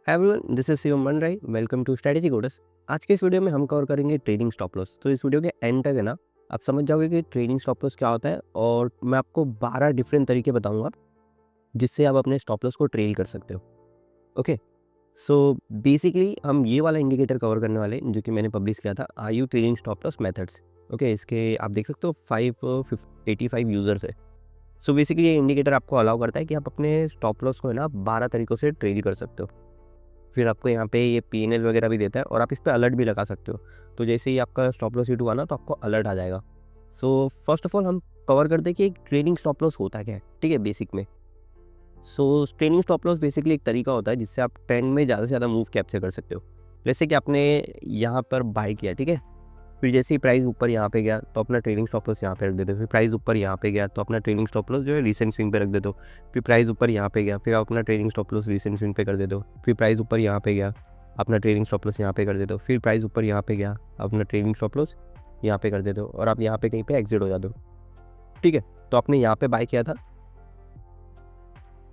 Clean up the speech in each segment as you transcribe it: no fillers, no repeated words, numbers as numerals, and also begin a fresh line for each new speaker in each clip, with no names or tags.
Everyone, this is Shivam Manrai. Welcome to strategy coders. आज के इस वीडियो में हम कवर करेंगे ट्रेडिंग स्टॉप लॉस। तो इस वीडियो के एंड तक है ना, आप समझ जाओगे कि ट्रेडिंग स्टॉप लॉस क्या होता है, और मैं आपको 12 डिफरेंट तरीके बताऊंगा जिससे आप अपने स्टॉप लॉस को ट्रेल कर सकते हो। ओके, सो बेसिकली हम ये वाला इंडिकेटर कवर करने वाले हैं जो कि मैंने पब्लिश किया था, are you trading stop loss methods. Okay, इसके आप देख सकते हो 585 यूजर्स है। सो बेसिकली ये इंडिकेटर आपको अलाउ करता है कि आप अपने स्टॉप लॉस को है ना 12 तरीकों से ट्रेल कर सकते हो। फिर आपको यहाँ पे ये पीएनएल वगैरह भी देता है, और आप इस पे अलर्ट भी लगा सकते हो। तो जैसे ही आपका स्टॉप लॉस हिट हुआ ना, तो आपको अलर्ट आ जाएगा। सो फर्स्ट ऑफ ऑल हम कवर करते हैं कि एक ट्रेडिंग स्टॉप लॉस होता क्या है, ठीक है, बेसिक में। सो ट्रेडिंग स्टॉप लॉस बेसिकली एक तरीका होता है जिससे आप ट्रेंड में ज़्यादा से ज़्यादा मूव कैप्चर कर सकते हो। जैसे कि आपने यहाँ पर बाय किया, ठीक है, फिर जैसे ही प्राइस ऊपर यहाँ पे गया तो अपना ट्रेडिंग स्टॉप लॉस यहाँ पे रख देते हो। फिर प्राइस ऊपर यहाँ पे गया तो अपना ट्रेडिंग स्टॉप लॉस जो है रीसेंट स्विंग पे रख देते हो। फिर प्राइस ऊपर यहाँ पे गया, फिर आप अपना trading stop loss recent swing पे कर देते हो। फिर प्राइस ऊपर यहाँ पे गया, अपना ट्रेडिंग स्टॉप लॉस यहाँ पे कर देते हो। फिर प्राइस ऊपर यहाँ पे गया, अपना ट्रेडिंग स्टॉप लॉस यहाँ पे कर देते हो, और आप यहाँ पे कहीं पे एग्जिट हो जाते हो। ठीक है, तो आपने यहाँ पे बाय किया था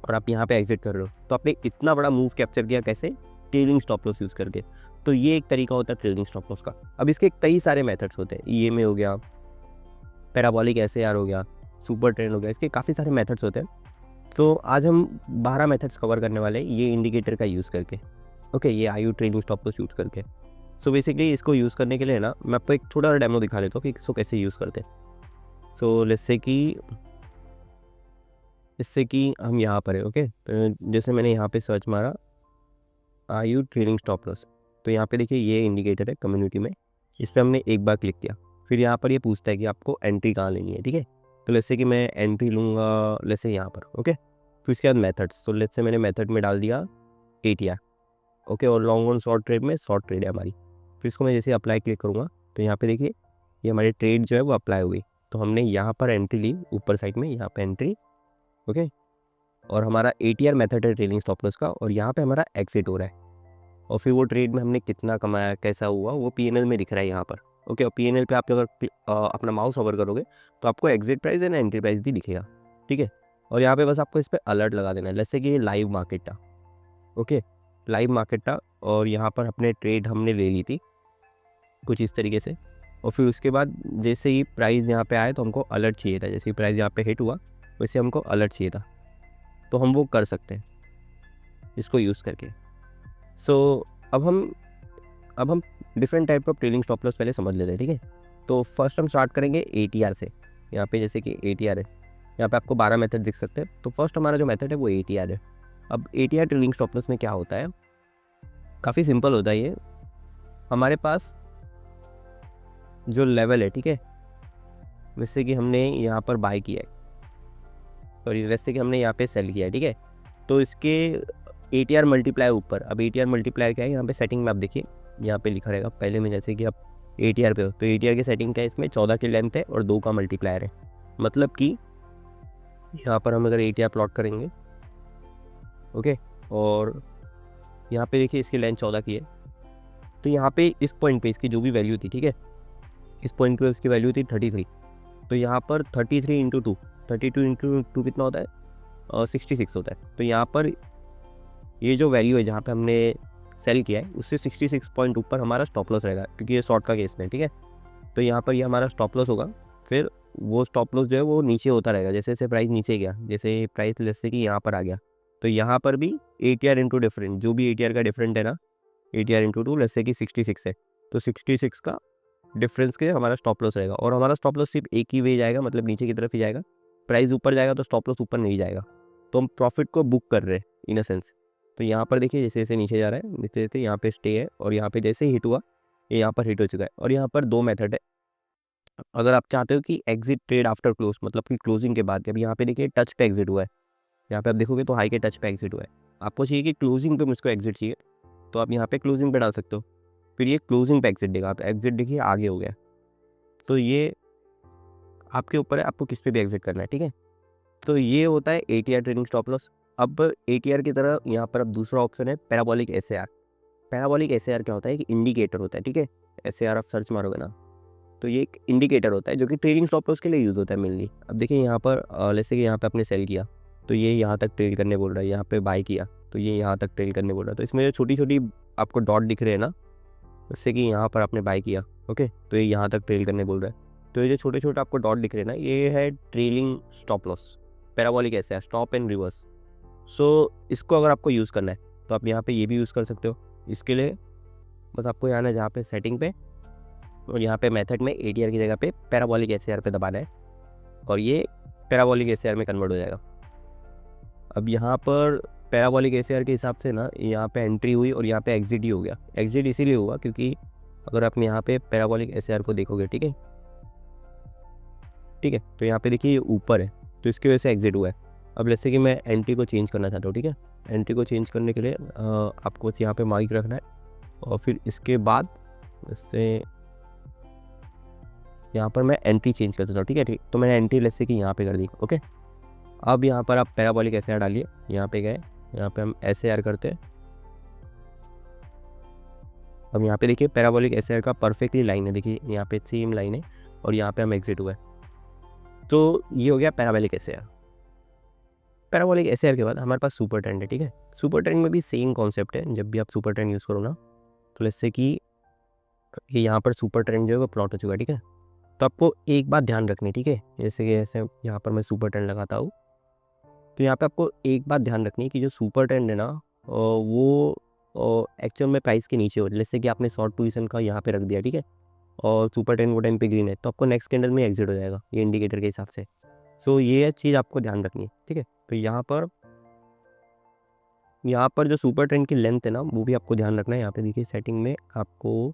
और आप यहाँ पे एग्जिट कर रहे हो, तो आपने इतना बड़ा मूव कैप्चर किया कैसे? ट्रेलिंग स्टॉप लॉस यूज़ करके। तो ये एक तरीका होता है ट्रेलिंग स्टॉप लॉस का। अब इसके कई सारे मेथड्स होते हैं, ईएमए हो गया, पैराबोलिक एसएआर हो गया, सुपर ट्रेंड हो गया, इसके काफ़ी सारे मेथड्स होते हैं। तो आज हम 12 मेथड्स कवर करने वाले हैं ये इंडिकेटर का यूज़ करके। ओके, ये आयु ट्रेडिंग स्टॉप लॉस यूज़ करके। सो बेसिकली इसको यूज़ करने के लिए ना, मैं आपको एक छोटा डेमो दिखा देता हूँ कि इसको कैसे यूज़ करते हैं। सो लेट्स से कि इससे कि हम यहाँ पर है। ओके, तो जैसे मैंने यहाँ पे सर्च मारा आयु ट्रेडिंग स्टॉप लॉस, तो यहाँ पे देखिए ये इंडिकेटर है कम्युनिटी में। इस पर हमने एक बार क्लिक किया, फिर यहाँ पर ये पूछता है कि आपको एंट्री कहाँ लेनी है। ठीक है, तो लेट्स से कि मैं एंट्री लूँगा लेट्स से यहाँ पर। ओके, फिर उसके बाद मेथड्स, तो लेट्स से मैंने मेथड में डाल दिया एटीआर। ओके, और लॉन्ग ऑन शॉर्ट ट्रेड में शॉर्ट ट्रेड है हमारी। फिर इसको मैं जैसे अप्लाई क्लिक करूँगा तो यहाँ पे देखिए ये हमारी ट्रेड जो है वो अप्लाई हो गई। तो हमने यहाँ पर एंट्री ली, ऊपर साइड में यहाँ पे एंट्री। ओके, और हमारा एटीआर मेथड है ट्रेडिंग स्टॉप लॉस का, और यहाँ पे हमारा एग्जिट हो रहा है। और फिर वो ट्रेड में हमने कितना कमाया, कैसा हुआ, वो पीएनएल में दिख रहा है यहाँ पर। ओके, और पीएनएल पे आप अगर अपना माउस ओवर करोगे तो आपको exit price and entry price भी दिखेगा। ठीक है, और यहाँ पे बस आपको इस पर अलर्ट लगा देना है, जैसे कि ये लाइव मार्केट था। ओके, लाइव मार्केट था, और यहाँ पर अपने ट्रेड हमने ले ली थी कुछ इस तरीके से। और फिर उसके बाद जैसे ही प्राइस यहाँ पे आए तो हमको अलर्ट चाहिए था, जैसे ही प्राइस यहाँ पे हिट हुआ वैसे हमको अलर्ट चाहिए था, तो हम वो कर सकते हैं इसको यूज़ करके। सो अब हम different type of trailing stop loss पहले समझ लेते हैं। ठीक है, तो फर्स्ट हम स्टार्ट करेंगे एटीआर से। यहाँ पे जैसे कि एटीआर है, यहाँ पे आपको 12 मेथड दिख सकते हैं। तो फर्स्ट हमारा जो मेथड है वो एटीआर है। अब एटीआर ट्रेलिंग स्टॉप लॉस में क्या होता है, काफ़ी सिंपल होता है ये। हमारे पास जो लेवल है, ठीक है, जैसे कि हमने यहाँ पर बाय किया है, सॉरी जैसे कि हमने यहाँ पे सेल किया है, ठीक है, तो इसके एटीआर मल्टीप्लायर ऊपर। अब एटीआर मल्टीप्लायर क्या है, यहाँ पे सेटिंग में आप देखिए यहाँ पे लिखा रहेगा पहले में, जैसे कि आप एटीआर पे हो तो एटीआर की सेटिंग क्या है, इसमें 14 की लेंथ है और 2 का मल्टीप्लायर है। मतलब कि यहाँ पर हम अगर एटीआर प्लॉट करेंगे, ओके, और यहाँ पे देखिए इसकी लेंथ 14 की है, तो यहाँ पे इस पॉइंट पे इसकी जो भी वैल्यू थी, ठीक है, इस पॉइंट पे इसकी वैल्यू थी 33। तो यहाँ पर 33 इंटू 2, 32 इंटू 2 कितना होता है, 66 होता है। तो यहाँ पर ये जो वैल्यू है जहाँ पे हमने सेल किया है उससे 66 पॉइंट ऊपर हमारा स्टॉप लॉस रहेगा, क्योंकि ये शॉर्ट का केस में। ठीक है, तो यहाँ पर ये हमारा स्टॉप लॉस होगा। फिर वो स्टॉप लॉस जो है वो नीचे होता रहेगा, जैसे जैसे प्राइस नीचे गया, जैसे प्राइस जैसे कि यहाँ पर आ गया, तो यहाँ पर भी एटीआर इंटू डिफरेंट, जो भी एटीआर का डिफरेंट है ना, एटीआर इंटू 2 जैसे कि 66 है, तो 66 का डिफरेंस के हमारा स्टॉप लॉस रहेगा। और हमारा स्टॉप लॉस सिर्फ एक ही वे जाएगा, मतलब नीचे की तरफ ही जाएगा। प्राइस ऊपर जाएगा तो स्टॉप लॉस ऊपर नहीं जाएगा, तो हम प्रॉफिट को बुक कर रहे हैं इन अ सेंस। तो यहाँ पर देखिए जैसे जैसे नीचे जा रहा है, जैसे जैसे यहाँ पे स्टे है, और यहाँ पे जैसे हिट हुआ ये यहाँ पर हिट हो चुका है। और यहाँ पर 2 मेथड है। अगर आप चाहते हो कि एग्जिट ट्रेड आफ्टर क्लोज, मतलब कि क्लोजिंग के बाद, जब यहाँ पे देखिए टच पे एग्जिट हुआ है, यहाँ पे आप देखोगे तो हाई के टच पे एग्जिट हुआ है, आपको चाहिए कि क्लोजिंग पे मुझको एग्जिट चाहिए, तो आप यहाँ पे क्लोजिंग पे डाल सकते हो। फिर ये क्लोजिंग पे एग्जिट देगा, आप एग्जिट देखिए आगे हो गया। तो ये आपके ऊपर है, आपको किस पे भी एग्जिट करना है। ठीक है, तो ये होता है एटीआर ट्रेडिंग स्टॉप लॉस। अब एटीआर की तरह यहाँ पर अब दूसरा ऑप्शन है पैराबोलिक एसएआर। पैराबोलिक एसएआर क्या होता है कि इंडिकेटर होता है। ठीक है, एसएआर आप सर्च मारोगे ना तो ये एक इंडिकेटर होता है जो कि ट्रेलिंग स्टॉप लॉस के लिए यूज़ होता है मेनली। अब देखिए यहाँ पर जैसे कि यहाँ पे आपने सेल किया तो ये यहाँ तक ट्रेल करने बोल रहा है, यहाँ पे बाय किया तो ये यहाँ तक ट्रेल करने बोल रहा है। तो इसमें जो छोटी छोटी आपको डॉट दिख रहे हैं ना, जैसे कि यहाँ पर आपने बाय किया, ओके, तो ये यहाँ तक ट्रेल करने बोल रहा है। तो ये जो छोटे छोटे आपको डॉट दिख रहे हैं ना, ये है ट्रेलिंग स्टॉप लॉस। पैराबोलिक ऐसे है, स्टॉप एंड रिवर्स। सो इसको अगर आपको यूज़ करना है तो आप यहाँ पे ये भी यूज़ कर सकते हो। इसके लिए बस आपको यहाँ ना जहाँ पे सेटिंग पे और यहाँ पे मेथड में ATR की जगह पे पैराबोलिक SAR पे दबाना है और ये पैराबोलिक SAR में कन्वर्ट हो जाएगा। अब यहाँ पर पैराबोलिक SAR के हिसाब से ना यहाँ पे एंट्री हुई और यहाँ पे एग्जिट ही हो गया। एग्जिट इसीलिए हुआ क्योंकि अगर आप यहाँ पे पैराबोलिक SAR को देखोगे, ठीक है, ठीक है, तो यहाँ पे देखिए ये ऊपर है तो इसकी वजह से एग्जिट हुआ है। अब जैसे कि मैं एंट्री को चेंज करना चाहता हूँ, ठीक है, एंट्री को चेंज करने के लिए आपको बस यहाँ पे मार्क रखना है और फिर इसके बाद जैसे यहाँ पर मैं एंट्री चेंज कर सकता हूँ, ठीक है, ठीक। तो मैंने एंट्री जैसे कि यहाँ पे कर दी, ओके। अब यहाँ पर आप पैराबोलिक SAR डालिए, यहाँ पे गए, यहाँ पे हम SAR करते हैं। अब यहाँ पे देखिए पैराबोलिक SAR का परफेक्टली लाइन है, देखिए यहाँ पे सेम लाइन है और यहाँ पे हम एग्जिट हुए। तो ये हो गया पैराबोलिक SAR। पैराबोलिक SAR के बाद हमारे पास सुपर ट्रेंड है, ठीक है। सुपर ट्रेंड में भी सेम कॉन्सेप्ट है। जब भी आप सुपर ट्रेंड यूज़ करो ना, तो जैसे कि ये यहाँ पर सुपर ट्रेंड जो है वो प्लॉट हो चुका है, ठीक है। तो आपको एक बात ध्यान रखनी, ठीक है, जैसे कि ऐसे यहाँ पर मैं सुपर ट्रेंड लगाता हूँ तो यहाँ पे आपको एक बात ध्यान रखनी है कि जो सुपर ट्रेंड है ना वो एक्चुअल में प्राइस के नीचे हो। जैसे कि आपने शॉर्ट पोजीशन का यहाँ पे रख दिया, ठीक है, और सुपर ट्रेंड वो टाइम पे ग्रीन है तो आपको नेक्स्ट कैंडल में एग्जिट हो जाएगा ये इंडिकेटर के हिसाब से। सो ये चीज़ आपको ध्यान रखनी है, ठीक है। तो यहाँ पर जो सुपर ट्रेंड की लेंथ है ना वो भी आपको ध्यान रखना है। यहाँ पे देखिए सेटिंग में आपको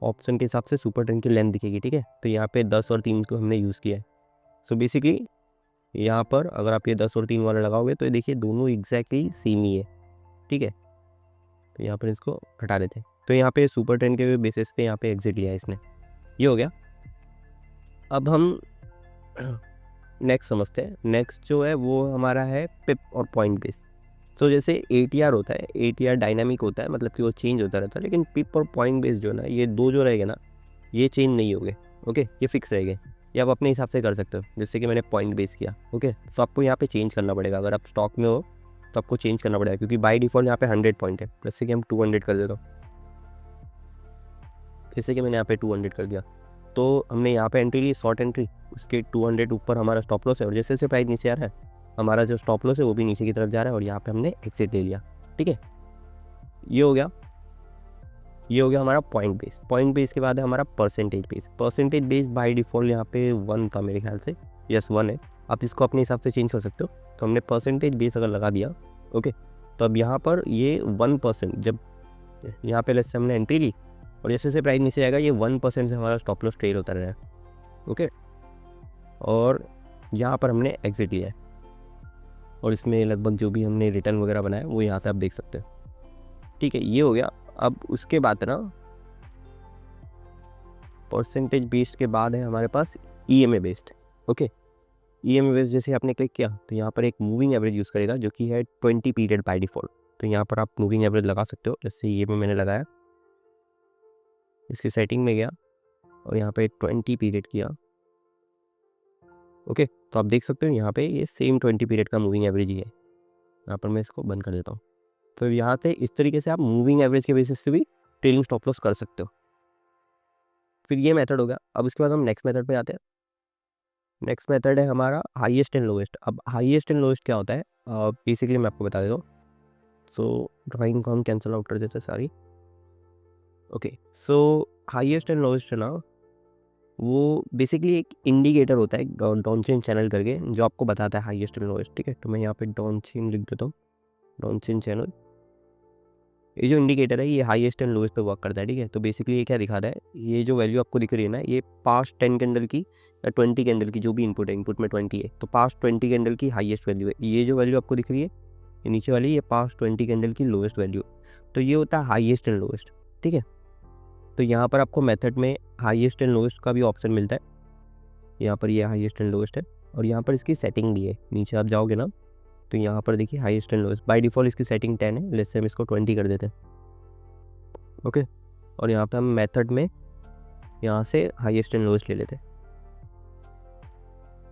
ऑप्शन के हिसाब से सुपर ट्रेंड की लेंथ दिखेगी, ठीक है। तो यहाँ पे 10 और 3 को हमने यूज़ किया है। सो बेसिकली यहाँ पर अगर आप ये 10 और 3 वाला लगाओगे तो ये देखिए दोनों एग्जैक्टली सेम ही है, ठीक है। तो यहाँ पर इसको हटा देते हैं। तो यहाँ पे सुपर ट्रेंड के बेसिस पे यहाँ पे एग्जिट लिया है इसने, ये हो गया। अब हम नेक्स्ट समझते हैं। नेक्स्ट जो है वो हमारा है पिप और पॉइंट बेस। सो जैसे ATR होता है, ATR डायनामिक होता है, मतलब कि वो चेंज होता रहता है, लेकिन पिप और पॉइंट बेस जो है ना, ये दो जो रहेंगे ना, ये चेंज नहीं होंगे, ओके, ये फिक्स रहेंगे। ये आप अपने हिसाब से कर सकते हो, जैसे कि मैंने पॉइंट बेस किया, ओके। सो आपको यहाँ पे चेंज करना पड़ेगा। अगर आप स्टॉक में हो तो आपको चेंज करना पड़ेगा क्योंकि बाय डिफ़ॉल्ट यहाँ पे 100 पॉइंट है। जैसे कि हम 200 कर देता हूँ, जैसे कि मैंने यहाँ पे 200 कर दिया तो हमने यहाँ पे एंट्री ली, शॉर्ट एंट्री, उसके 200 ऊपर हमारा स्टॉप लॉस है और जैसे जैसे प्राइस नीचे आ रहा है हमारा जो स्टॉप लॉस है वो भी नीचे की तरफ जा रहा है और यहाँ पे हमने एग्जिट ले लिया, ठीक है। ये हो गया, ये हो गया हमारा पॉइंट बेस। पॉइंट बेस के बाद है हमारा percentage base. Percentage base by default यहाँ पे 1 था मेरे ख्याल से, यस 1 है। आप इसको अपने हिसाब से चेंज कर सकते हो। तो हमने परसेंटेज बेस अगर लगा दिया, ओके, तो अब यहाँ पर ये 1%, जब यहाँ पे लेट्स से हमने एंट्री ली और जैसे जैसे प्राइस नीचे आएगा ये 1% से हमारा स्टॉप लॉस ट्रेड होता रहा है, ओके। और यहाँ पर हमने एग्जिट लिया है और इसमें लगभग जो भी हमने रिटर्न वगैरह बनाया वो यहाँ से आप देख सकते हो, ठीक है। ये हो गया। अब उसके बाद ना परसेंटेज बेस्ड के बाद है हमारे पास EMA based, okay. EMA based जैसे आपने क्लिक किया तो यहाँ पर एक मूविंग एवरेज यूज़ करेगा जो कि है 20 पीरियड बाय डिफ़ॉल्ट। तो यहाँ पर आप मूविंग एवरेज लगा सकते हो, जैसे EMA मैंने लगाया, इसकी सेटिंग में गया और यहाँ पे 20 पीरियड किया, ओके। तो आप देख सकते हो यहाँ पे ये सेम 20 पीरियड का मूविंग एवरेज ही है। यहाँ पर मैं इसको बंद कर देता हूँ। तो यहाँ से इस तरीके से आप मूविंग एवरेज के बेसिस पे भी ट्रेलिंग स्टॉप लॉस कर सकते हो। फिर ये मेथड हो गया। अब उसके बाद हम नेक्स्ट मेथड पे आते हैं। नेक्स्ट मेथड है हमारा हाईएस्ट एंड लोएस्ट। अब हाईएस्ट एंड लोएस्ट क्या होता है बेसिकली मैं आपको बता देता हूँ। सो ड्राइंग को हम कैंसिल आउट कर देते हैं सारी, okay. So highest and lowest है ना, वो बेसिकली एक इंडिकेटर होता है डॉनचेन चैनल करके जो आपको बताता है हाईएस्ट एंड लोएस्ट, ठीक है। तो मैं यहाँ पे डॉनचेन लिख देता हूँ, डॉनचेन चैनल। ये जो इंडिकेटर है ये हाईएस्ट एंड लोएस्ट पे वर्क करता है, ठीक है। तो बेसिकली ये क्या दिखाता है, ये जो वैल्यू आपको दिख रही है ना, ये पास्ट 10 कैंडल की या 20 कैंडल की, जो भी इनपुट है, इनपुट में 20 है तो पास्ट 20 कैंडल की हाईएस्ट वैल्यू है। ये जो वैल्यू आपको दिख रही है ये नीचे वाली, ये पास्ट 20 कैंडल की लोएस्ट वैल्यू। तो ये होता है हाईएस्ट एंड लोएस्ट, ठीक है। तो यहाँ पर आपको मेथड में हाईएस्ट एंड लोएस्ट का भी ऑप्शन मिलता है। यहाँ पर ये हाईएस्ट एंड लोएस्ट है और यहाँ पर इसकी सेटिंग भी है। नीचे आप जाओगे ना तो यहाँ पर देखिए highest and lowest, by default इसकी सेटिंग 10 है, लेट्स से हम इसको 20 कर देते हैं, ओके। और यहाँ पे हम मेथड में यहाँ से हाईएस्ट एंड लोएस्ट ले लेते।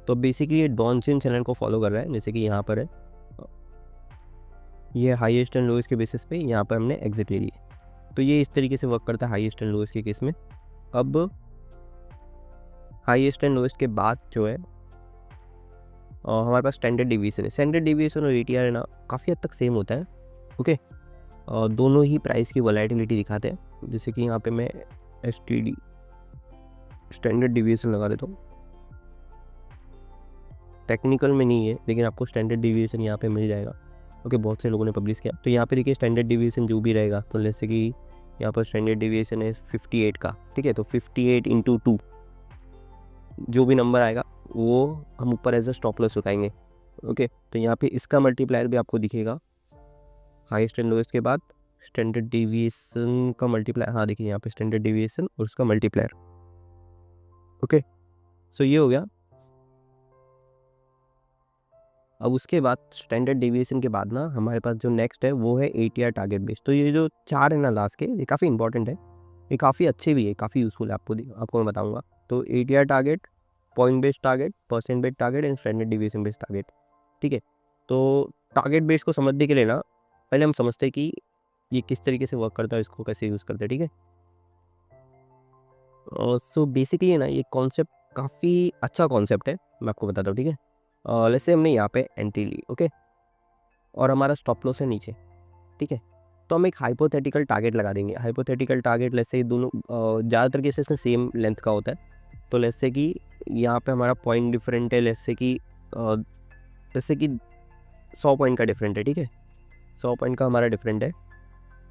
तो बेसिकली ये डॉनचिन चैनल को फॉलो कर रहा है, जैसे कि यहाँ पर है ये हाईएस्ट एंड लोएस्ट के बेसिस पे यहाँ पर हमने एग्जिट ले ली। तो ये इस तरीके से वर्क करता है हाईएस्ट एंड लोएस्ट के केस में। अब हाईएस्ट एंड लोएस्ट के बाद जो है हमारे पास स्टैंडर्ड डिवीएशन है। स्टैंडर्ड डिवीएशन और एटीआर है ना काफ़ी हद तक सेम होता है। ओके, दोनों ही प्राइस की वोलेटिलिटी दिखाते हैं। जैसे कि यहाँ पे मैं एसटीडी स्टैंडर्ड डिवीएशन लगा देता हूँ। टेक्निकल में नहीं है लेकिन आपको स्टैंडर्ड डिवीएशन यहाँ पे मिल जाएगा। ओके, बहुत से लोगों ने पब्लिश किया। तो यहाँ पे देखिए स्टैंडर्ड डिवीएशन जो भी रहेगा, तो जैसे कि यहाँ पर स्टैंडर्ड डिवीएशन है 58 का, ठीक है। तो 58 इंटू 2 जो भी नंबर आएगा वो हम ऊपर एज अ स्टॉप लॉस उठाएंगे। ओके, तो यहाँ पे इसका मल्टीप्लायर भी आपको दिखेगा हाईएस्ट एंड लोएस्ट के बाद स्टैंडर्ड डिवीएशन का मल्टीप्लायर। हाँ देखिए यहाँ पे स्टैंडर्ड डिवीएशन और उसका मल्टीप्लायर। ओके, सो ये हो गया। अब उसके बाद स्टैंडर्ड डेविएशन के बाद ना हमारे पास जो नेक्स्ट है वो है एटीआर टारगेट बेस। तो ये जो 4 है ना लास्ट के, ये काफ़ी इंपॉर्टेंट है, ये काफ़ी अच्छे भी है, काफ़ी यूज़फुल है। आपको मैं बताऊंगा। तो ATR target, point based target, percent based target and standard deviation based target, ठीक है। तो टारगेट बेस को समझने के लिए ना पहले हम समझते हैं कि ये किस तरीके से वर्क करता है, इसको कैसे यूज़ करते हैं, ठीक है। सो बेसिकली ना ये कॉन्सेप्ट काफ़ी अच्छा कॉन्सेप्ट है, मैं आपको बताता हूँ, ठीक है। लेट्स से हमने यहाँ पे एंट्री ली, ओके, और हमारा स्टॉप लॉस है नीचे, ठीक है। तो हम एक हाइपोथेटिकल टारगेट लगा देंगे। हाइपोथेटिकल टारगेट लेट्स से दोनों ज़्यादातर केसेस में सेम लेंथ का होता है। तो लेट्स से कि यहाँ पे हमारा पॉइंट डिफरेंट है, लेट्स से कि 100 पॉइंट का डिफरेंट है, ठीक है। 100 पॉइंट का हमारा डिफरेंट है,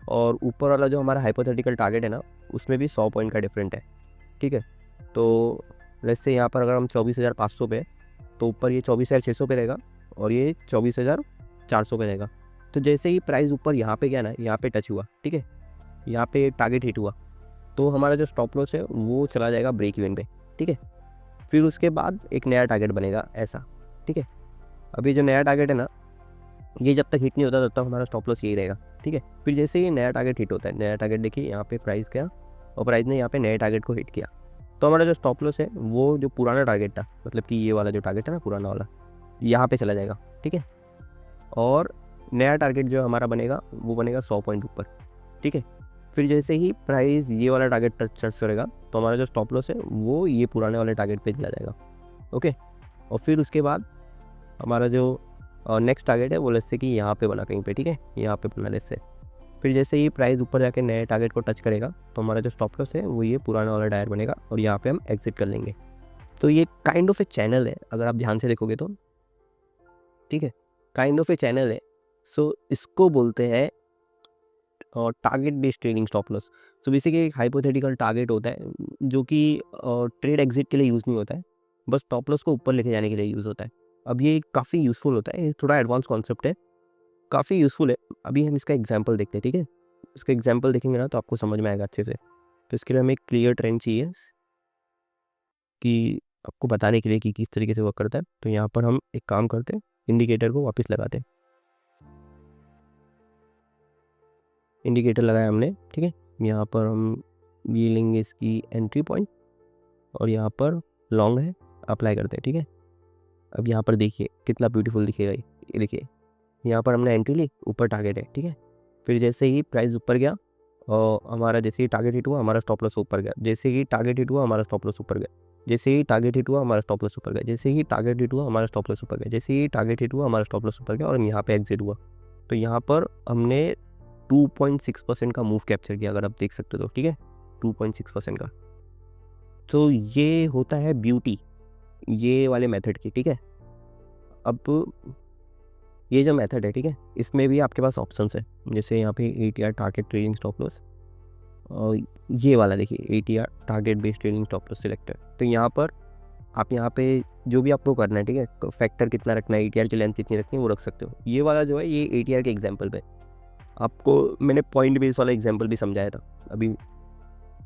और ऊपर वाला जो हमारा हाइपोथेटिकल टारगेट है ना उसमें भी 100 पॉइंट का डिफरेंट है, ठीक है। तो लेट्स से यहाँ पर अगर हम 24,500 पे, तो ऊपर ये 24,600 पे रहेगा और ये 24,400 पे रहेगा। तो जैसे ही प्राइस ऊपर यहाँ पे गया ना, यहाँ पे टच हुआ, ठीक है, यहाँ पे टारगेट हिट हुआ, तो हमारा जो स्टॉप लॉस है वो चला जाएगा ब्रेक इवन पे, ठीक है। फिर उसके बाद एक नया टारगेट बनेगा ऐसा, ठीक है। अभी जो नया टारगेट है ना, ये जब तक हिट नहीं होता तब तक हमारा स्टॉप लॉस यही रहेगा, ठीक है। फिर जैसे ही नया टारगेट हिट होता है, नया टारगेट देखिए यहाँ पे प्राइस गया और प्राइस ने यहाँ पे नए टारगेट को हिट किया, तो हमारा जो स्टॉप लॉस है वो जो पुराना टारगेट था, मतलब कि ये वाला जो टारगेट है ना पुराना वाला, यहाँ पे चला जाएगा, ठीक है। और नया टारगेट जो हमारा बनेगा वो बनेगा 100 पॉइंट ऊपर, ठीक है। फिर जैसे ही प्राइस ये वाला टारगेट टच करेगा तो हमारा जो स्टॉप लॉस है वो ये पुराने वाले टारगेट पे चला जाएगा, ओके। और फिर उसके बाद हमारा जो नेक्स्ट टारगेट है वो लेट्स से कि यहाँ पे बना कहीं पे, ठीक है, यहाँ पे बना लेट्स से। फिर जैसे ही प्राइस ऊपर जाके नए टारगेट को टच करेगा तो हमारा जो स्टॉप लॉस है वो ये पुराना वाला टायर बनेगा और यहाँ पे हम एग्जिट कर लेंगे। तो ये काइंड ऑफ ए चैनल है अगर आप ध्यान से देखोगे तो, ठीक है, काइंड ऑफ ए चैनल है। सो इसको बोलते हैं target based trading stop loss. So basically एक हाइपोथेटिकल टारगेट होता है जो कि ट्रेड एग्जिट के लिए यूज़ नहीं होता है, बस स्टॉप लॉस को ऊपर लेके जाने के लिए यूज़ होता है। अब ये काफ़ी यूज़फुल होता है, ये थोड़ा एडवांस कॉन्सेप्ट है, काफ़ी यूज़फुल है। अभी हम इसका एग्जाम्पल देखते हैं, ठीक है। इसका एग्जाम्पल देखेंगे ना तो आपको समझ में आएगा अच्छे से। तो इसके लिए हमें एक क्लियर ट्रेंड चाहिए कि आपको बताने के लिए कि किस तरीके से वर्क करता है। तो यहाँ पर हम एक काम करते हैं, इंडिकेटर को वापस लगाते हैं। इंडिकेटर लगाया हमने, ठीक है। यहाँ पर हम ये लेंगे इसकी एंट्री पॉइंट और यहाँ पर लॉन्ग है, अप्लाई करते हैं, ठीक है। अब यहाँ पर देखिए कितना ब्यूटीफुल दिखेगा ये देखिए, यहाँ पर हमने एंट्री ली, ऊपर टारगेट है, ठीक है। फिर जैसे ही प्राइस ऊपर गया और हमारा जैसे ही टारगेट हिट हुआ हमारा स्टॉप लॉस ऊपर गया, जैसे ही टारगेट हिट हुआ हमारा स्टॉप लॉस ऊपर गया, जैसे ही टारगेट हिट हुआ हमारा स्टॉप लॉस ऊपर गया, जैसे ही टारगेट हिट हुआ हमारा स्टॉप लॉस ऊपर गया, जैसे ही टारगेट हिट हुआ हमारा स्टॉप लॉस ऊपर गया और यहाँ पे एग्जिट हुआ। तो यहाँ पर हमने 2.6% का मूव कैप्चर किया, अगर आप देख सकते हो तो, ठीक है, 2.6% का। तो ये होता है ब्यूटी ये वाले मेथड की, ठीक है। अब ये जो मेथड है, ठीक है, इसमें भी आपके पास ऑप्शंस है, जैसे यहाँ पे ATR target trading stop loss और ये वाला देखिए ATR target based trading stop loss selector. तो यहाँ पर आप यहाँ पे जो भी आपको करना है, ठीक है, फैक्टर कितना रखना है, एटीआर की लेंथ कितनी रखनी है वो रख सकते हो। ये वाला जो है ये एटीआर के एग्जाम्पल पे, आपको मैंने पॉइंट बेस वाला एग्जाम्पल भी समझाया था अभी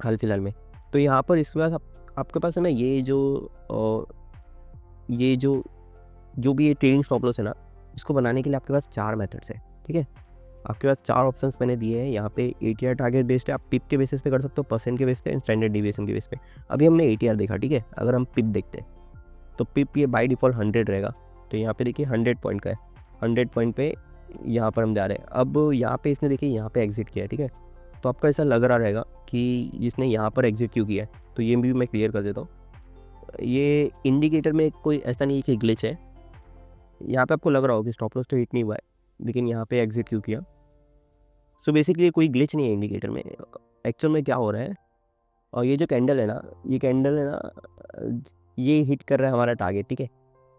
हाल फिलहाल में। तो यहाँ पर इसके बाद आपके पास है ना ये जो भी ये ट्रेडिंग स्टॉप लॉस है ना, इसको बनाने के लिए आपके पास 4 मेथड्स है, ठीक है। आपके पास 4 ऑप्शंस मैंने दिए हैं यहाँ पे। ATR टारगेट बेस्ड है, आप पिप के बेसिस पे कर सकते हो, परसेंट के बेस पे, स्टैंडर्ड डिविएशन के बेस पे। अभी हमने ATR देखा, ठीक है। अगर हम पिप देखते हैं तो पिप ये बाय डिफ़ॉल्ट 100 रहेगा। तो यहाँ पे देखिए 100 पॉइंट का है, 100 पॉइंट पे यहाँ पर हम जा रहे हैं। अब यहाँ पे इसने देखिए यहाँ पे एग्जिट किया है, ठीक है। तो आपको ऐसा लग रहा रहेगा कि इसने यहाँ पर एग्जिट क्यों किया है, तो ये भी मैं क्लियर कर देता हूँ। ये इंडिकेटर में कोई ऐसा नहीं है कि ग्लिच है। यहाँ पे आपको लग रहा होगा कि स्टॉप लॉस तो हिट नहीं हुआ है, लेकिन यहाँ पे एग्जिट क्यों किया। सो बेसिकली कोई ग्लिच नहीं है इंडिकेटर में। एक्चुअल में क्या हो रहा है, और ये जो कैंडल है ना, ये कैंडल है ना, ये हिट कर रहा है हमारा टारगेट, ठीक है।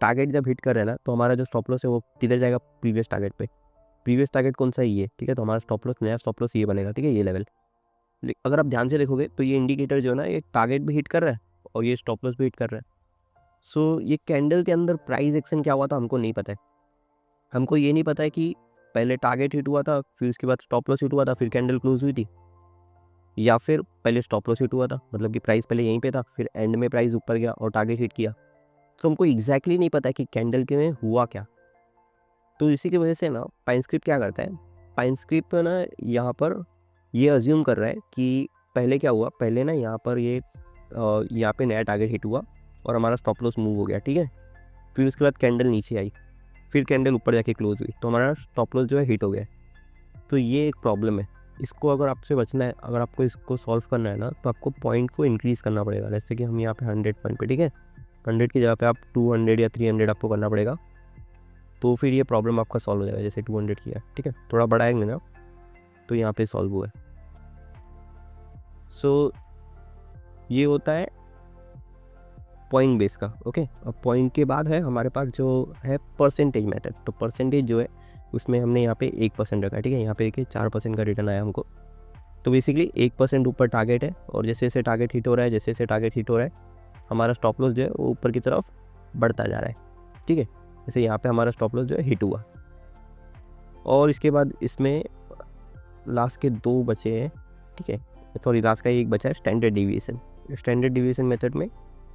टारगेट जब हिट कर रहा है ना, तो हमारा जो स्टॉप लॉस है वो किधर जाएगा, प्रीवियस टारगेट पे। प्रीवियस टारगेट कौन सा है, ये, ठीक है। तो हमारा स्टॉप लॉस, नया स्टॉप लॉस ये बनेगा, ठीक है, ये लेवल। अगर आप ध्यान से देखोगे तो ये इंडिकेटर जो है ना, ये टारगेट भी हिट कर रहा है और ये स्टॉप लॉस भी हिट कर रहा है। सो ये कैंडल के अंदर प्राइस एक्शन क्या हुआ था हमको नहीं पता है। हमको ये नहीं पता है कि पहले टारगेट हिट हुआ था, फिर उसके बाद स्टॉप लॉस हिट हुआ था, फिर कैंडल क्लोज हुई थी, या फिर पहले स्टॉप लॉस हिट हुआ था, मतलब कि प्राइस पहले यहीं पे था, फिर एंड में प्राइस ऊपर गया और टारगेट हिट किया। तो हमको एग्जैक्टली नहीं पता है कि कैंडल के में हुआ क्या। तो इसी की वजह से ना पाइनस्क्रिप्ट क्या करता है, पाइनस्क्रिप्ट ना यहाँ पर ये अज्यूम कर रहा है कि पहले क्या हुआ, पहले ना यहाँ पर ये यहाँ पे नया टारगेट हिट हुआ और हमारा स्टॉप लॉस मूव हो गया, ठीक है। फिर उसके बाद कैंडल नीचे आई, फिर कैंडल ऊपर जाके क्लोज हुई, तो हमारा स्टॉप लॉस जो है हिट हो गया। तो ये एक प्रॉब्लम है। इसको अगर आपसे बचना है, अगर आपको इसको सॉल्व करना है ना, तो आपको पॉइंट को इंक्रीज़ करना पड़ेगा। जैसे कि हम यहाँ पे 100 पॉइंट पे, ठीक है, 100 की जगह पे आप 200 या 300 आपको करना पड़ेगा। तो फिर ये प्रॉब्लम आपका सॉल्व हो जाएगा। जैसे 200 किया, ठीक है, थोड़ा बढ़ाएंगे ना, तो यहाँ पे सॉल्व हुआ है। सो ये होता है पॉइंट बेस का, ओके। अब पॉइंट के बाद है हमारे पास जो है परसेंटेज मेथड। तो परसेंटेज जो है उसमें हमने यहाँ पे 1% रखा है, ठीक है। यहाँ पे देखिए 4% का रिटर्न आया हमको। तो बेसिकली 1% ऊपर टारगेट है, और जैसे जैसे टारगेट हिट हो रहा है, जैसे जैसे टारगेट हिट हो रहा है, हमारा स्टॉप लॉस जो है वो ऊपर की तरफ बढ़ता जा रहा है, ठीक है। जैसे यहाँ पे हमारा स्टॉप लॉस जो है हिट हुआ, और इसके बाद इसमें लास्ट के 2 बचे हैं, ठीक है। सॉरी, लास्ट का एक बचा है standard deviation. Standard deviation method में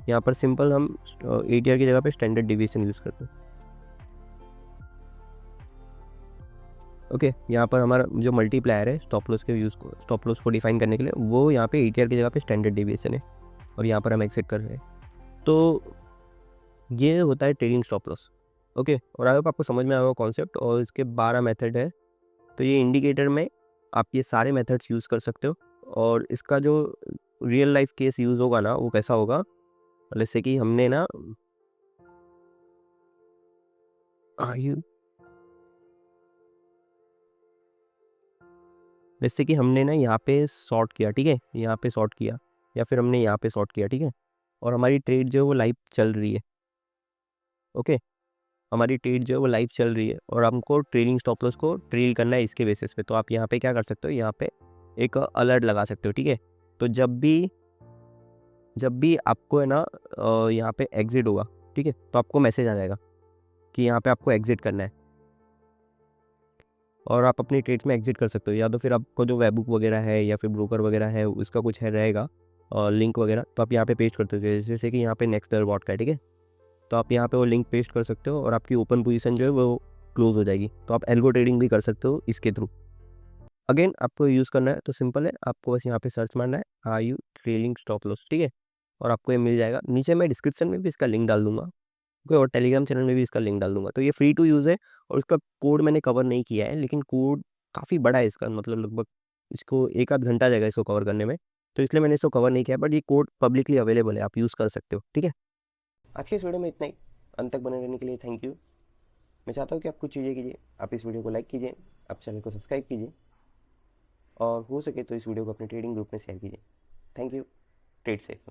यहाँ पर सिंपल हम ATR की जगह पे स्टैंडर्ड डिविएशन यूज़ करते हैं, ओके। यहाँ पर हमारा जो मल्टीप्लायर है स्टॉप लॉस के स्टॉप लॉस को डिफाइन करने के लिए, वो यहाँ पे ATR की जगह पे स्टैंडर्ड डिविएशन है, और यहाँ पर हम एक्सेट कर रहे हैं। तो ये होता है ट्रेडिंग स्टॉप लॉस, ओके। और आई होप आपको समझ में आया होगा कॉन्सेप्ट। और इसके 12 मेथड है। तो ये इंडिकेटर में आप ये सारे मेथड्स यूज़ कर सकते हो। और इसका जो रियल लाइफ केस यूज़ होगा ना, वो कैसा होगा, जैसे कि हमने ना आयु जैसे कि हमने ना यहाँ पे शॉर्ट किया, ठीक है, यहाँ पे शॉर्ट किया, या फिर हमने यहाँ पे शॉर्ट किया, ठीक है। और हमारी ट्रेड जो है वो लाइव चल रही है, ओके। हमारी ट्रेड जो है वो लाइव चल रही है, और हमको ट्रेलिंग स्टॉप लॉस को ट्रेल करना है इसके बेसिस पे। तो आप यहाँ पे क्या कर सकते हो, यहाँ पे एक अलर्ट लगा सकते हो, ठीक है। तो जब भी आपको है ना यहाँ पे एग्जिट होगा, ठीक है, तो आपको मैसेज आ जाएगा कि यहाँ पे आपको एग्जिट करना है, और आप अपनी ट्रेड्स में एग्जिट कर सकते हो। या तो फिर आपको जो वेबबुक वगैरह है या फिर ब्रोकर वगैरह है, उसका कुछ है रहेगा लिंक वगैरह, तो आप यहाँ पे पेस्ट कर सकते हो। जैसे कि यहाँ पे नेक्स्ट बॉट का है, ठीक है, तो आप यहाँ पे वो लिंक पेस्ट कर सकते हो, और आपकी ओपन पोजीशन जो है वो क्लोज हो जाएगी। तो आप एल्गो ट्रेडिंग भी कर सकते हो इसके थ्रू। अगेन आपको यूज़ करना है तो सिंपल है, आपको बस यहाँ पे सर्च मारना है are you trailing stop loss, ठीक है, और आपको ये मिल जाएगा। नीचे मैं डिस्क्रिप्शन में भी इसका लिंक डाल दूंगा, ओके, और टेलीग्राम चैनल में भी इसका लिंक डाल दूंगा। तो ये फ्री टू यूज़ है, और इसका कोड मैंने कवर नहीं किया है, लेकिन कोड काफ़ी बड़ा है इसका, मतलब लगभग इसको 1 आध घंटा जाएगा इसको कवर करने में। तो इसलिए मैंने इसको कवर नहीं किया, बट ये कोड पब्लिकली अवेलेबल है, आप यूज़ कर सकते हो, ठीक है। आज के इस वीडियो में इतना ही। अंत तक बने रहने के लिए थैंक यू। मैं चाहता हूँ कि आप कुछ चीज़ें कीजिए, आप इस वीडियो को लाइक कीजिए, आप चैनल को सब्सक्राइब कीजिए, और हो सके तो इस वीडियो को अपने ट्रेडिंग ग्रुप में शेयर कीजिए। Thank you. Trade safe.